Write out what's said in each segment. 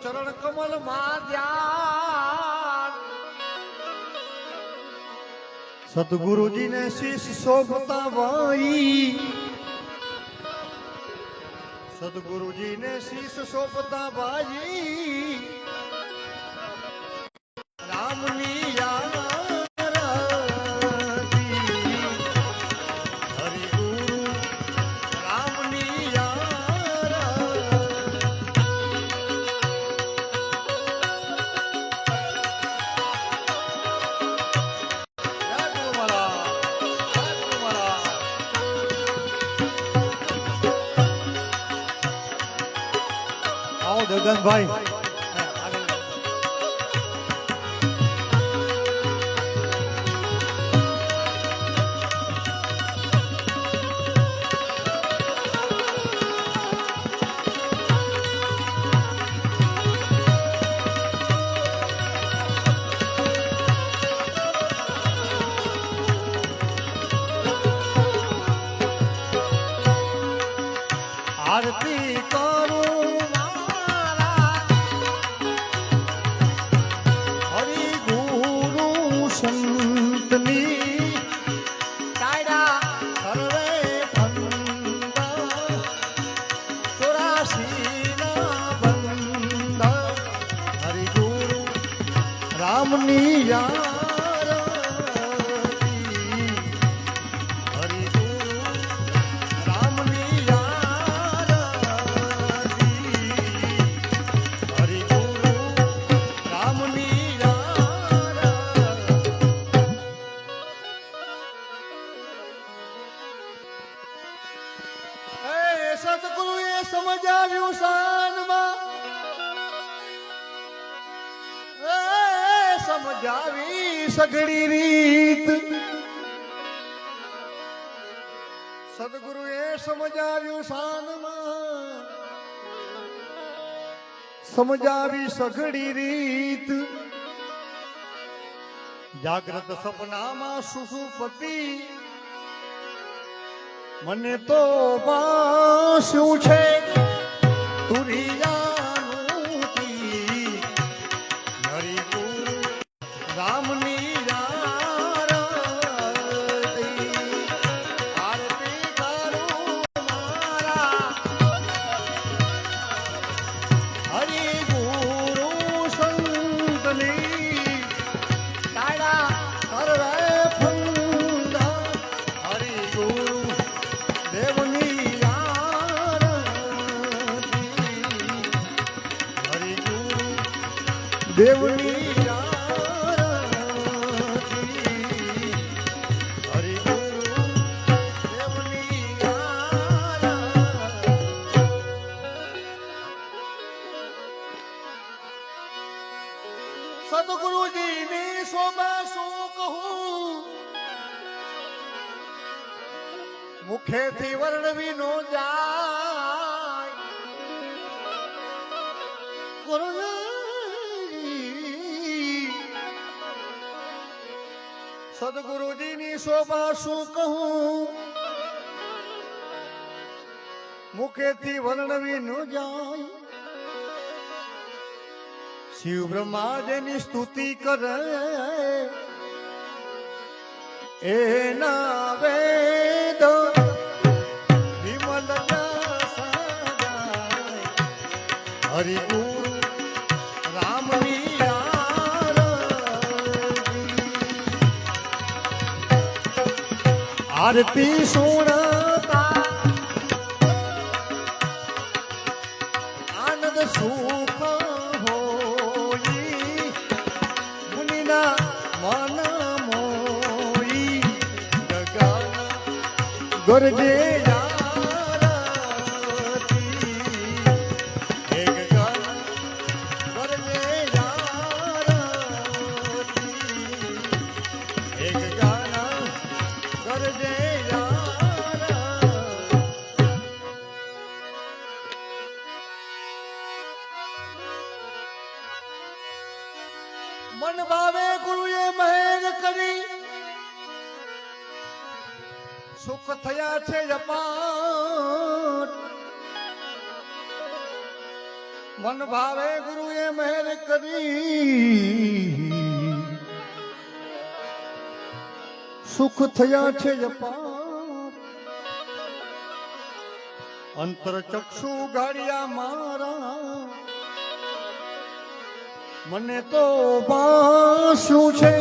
ચરણ કમલ માં ધ્યાન સદગુરુજી ને શીશ શોભતા વાઈ સદગુરુજી ને શીશ શોભતા ભાઈ રામની ભાઈ આરતી કરું રામની યારતી હરિ ગુરુ રામની યારતી હરિ ગુરુ રામની યારતી એ સદગુરુએ સમજાવ્યું શાનમાં સમજાવી સઘળી રીત સદગુરુએ સમજાવ્યું શાનમાં સમજાવી સઘળી રીત જાગ્રત સપનામાં સુષુપ્તિ મને તો શું છે તુરિયાનું રામની આરતી કરું મારા હરિ ગુરુ સંતની તારા સર્વે ફંદા હરિ ગુરુ દેવની આરતી હરિ ગુરુ દેવની સદગુરુજી ની શોભા શું કહું મુખેથી વર્ણવી નો જાય સદગુરુજી ની શોભા શું કહું મુખેથી વર્ણવી નો જાય શિવ બ્રહ્માજીની સ્તુતિ કરે એના વેદ વિમલ હરિ ગુરુ રામની આરતી સુણતા આનંદ સુખ ગરજે યારતી એક ગર ગરજે યારતી એક ગાના ગરજે મન ભાવે ગુરુએ મહેર કરી સુખ થયા છે અપાર મન ભાવે ગુરુએ મહેર કરી સુખ થયા છે અપાર અંતર ચક્ષુ ગાડિયા મારા મને તો પાસ્યું છે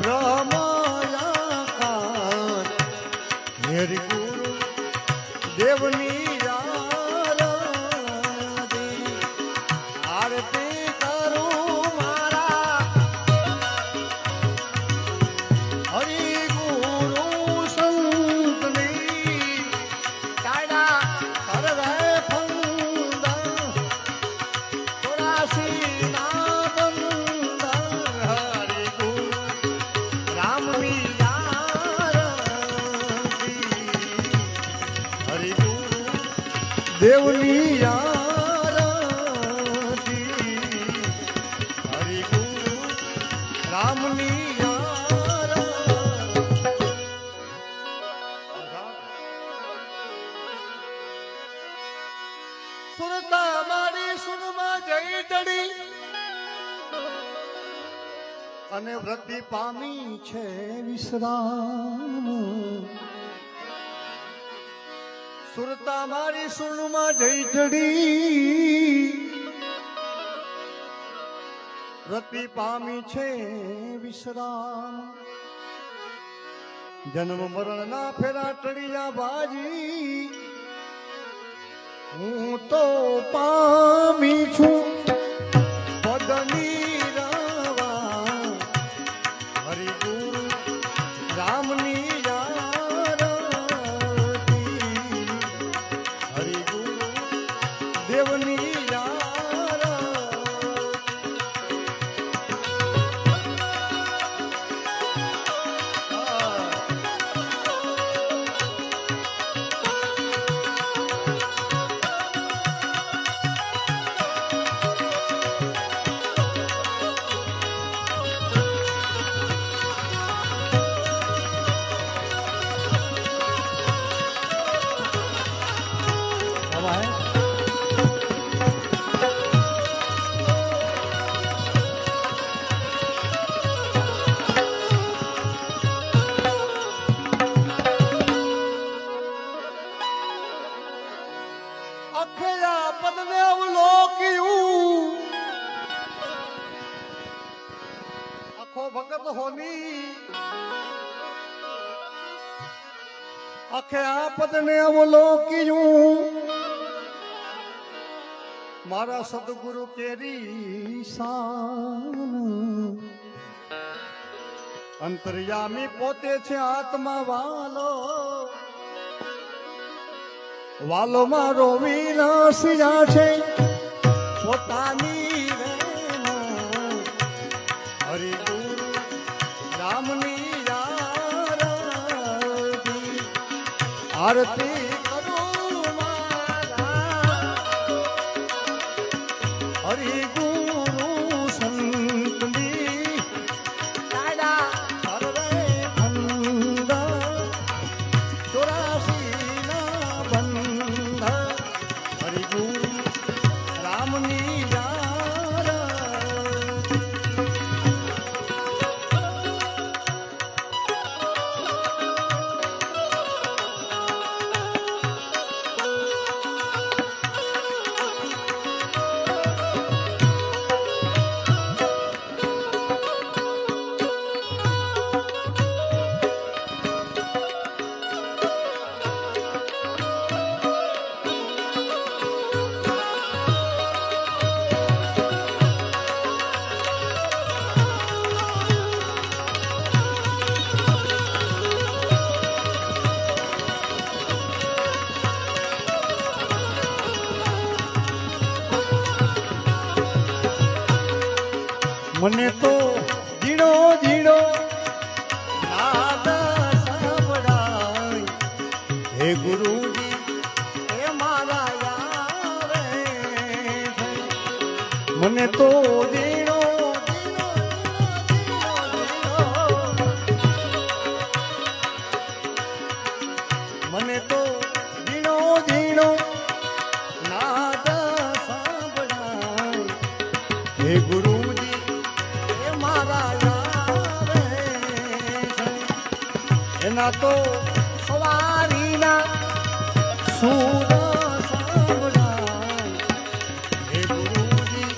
બ્રહ્માયાકાર મેરી ગુરુ દેવની આરતી કરું મારા હરિ ગુરુ સંતની કાયદા સર્વે ફંદા 84 ના બંદર હરિ ગુરુ રામની આરતી હરિ ગુરુ દેવની રામની સુરતા મારી સુનમાં જઈ ચડી અને વૃદ્ધિ પામી છે વિશ્રામ સુરતા મારી સુનમાં જઈ ચડી રતિ પામી છે વિશ્રામ જન્મ મરણ ના ફેરા ટળિયા બાજી હું તો પામી છું પદની રાવા હરિ ગુરુ રામની આરતી હરિ ગુરુ દેવની અખયા પદને અવલોક્યું આખો ભગત હોની અખયા પદને અવલોક્યું મારા સદગુરુ કેરી શાન અંતર્યામી પોતે છે આત્મા વાલો વાલો મારો વિલાસિયા છે પોતાની હરિ ગુરુ રામની આરતી કરું મારા હરિ ગુરુ સંતની કાયદા સર્વે ફંદા 84 ના બંધા હરિ ગુરુ રામની મને તો ઝીણો ઝીણો નાદ સંભળાય હે ગુરુજી હે મારા યારે મને તો ઝીણો મને તો ઝીણો ઝીણો નાદ સંભળાય હે ગુરુજી એ મારા યારે છે. એના તો સવારીના સૂર સાંભળાય. હે ગુરુજી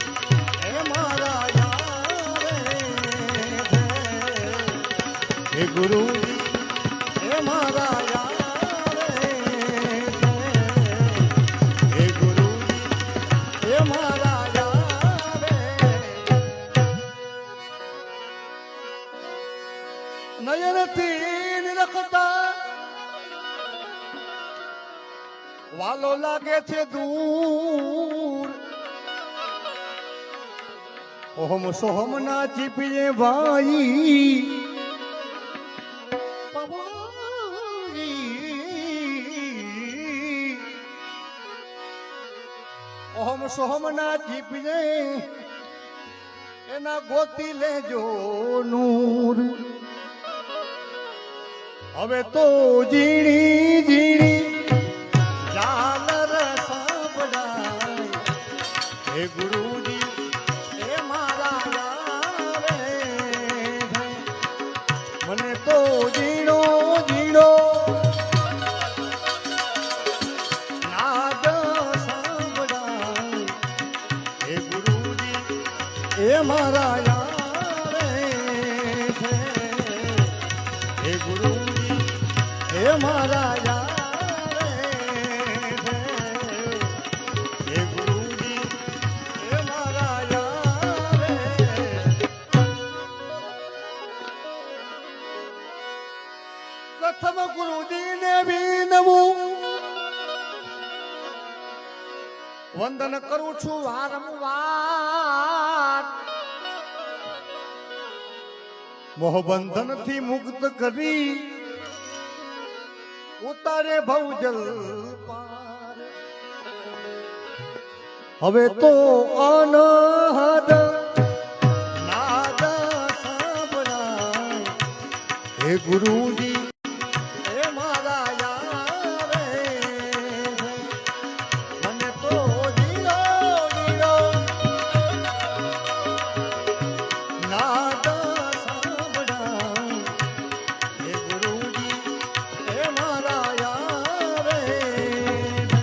એ મારા યારે છે. હે ગુરુજી એ મારા યારે છે. હે ગુરુજી એ મારા યારે. નયનથી નિરખતા વાલો લાગે છે દૂર. ઓહમ સોહમ ના ચીપીએ ભાઈ. ઓહમ સોહમ ના ચીપીએ એના ગોતી લેજો નૂર. હવે તો ઝીણી ઝીણી ઝાલર સાંભળાય. હે ગુરુજી એ મારા યારે છે. મને તો ઝીણો ઝીણો નાદ સાંભળાય. હે ગુરુજી એ મારા યારે છે. હે ગુરુજી એ મારા યારે છે. હે ગુરુજી એ મારા યારે. પ્રથમ ગુરુજીને વિનવું વંદન કરું છું વારંવાર. મોહબંધન થી મુક્ત કરી ઉતારે ભવજલ પાર. હવે તો અનહદ નાદ સાંભળાય. હે ગુરુજી એ મારા યારે છે. મને તો જીરો જીરો નાદ સાંભળાય. હે ગુરુજી એ મારા યારે છે.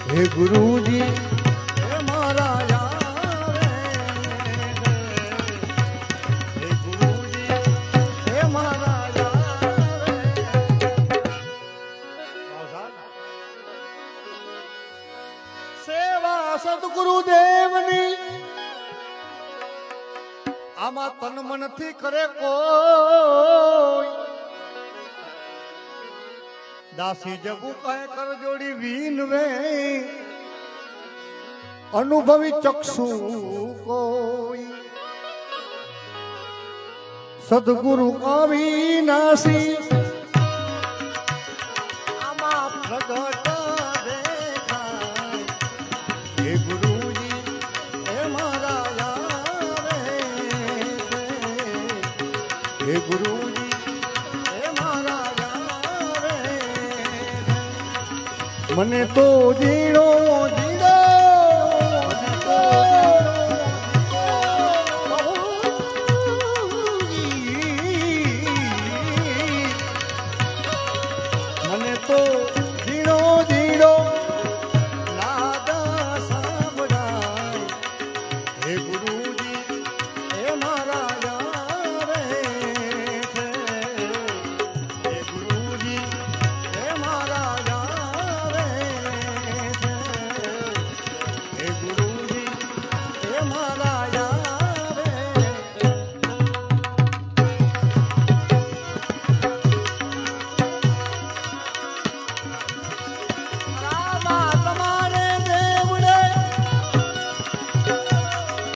હે ગુરુજી એ મારા યારે છે. હે ગુરુજી એ મારા યારે. સેવા સદગુરુદેવની આમાં તન મનથી કરે કોઈ. દાસી જબુ કહે કર જોડી વીનવે અનુભવી ચક્ષુ કોઈ. સદગુરુ અવિનાશી આમાં પ્રગટ દેખાય. હે ગુરુજી એ મારા યારે છે. હે ગુરુજી એ મારા યારે છે. મને તો જીણો જીણો મને તો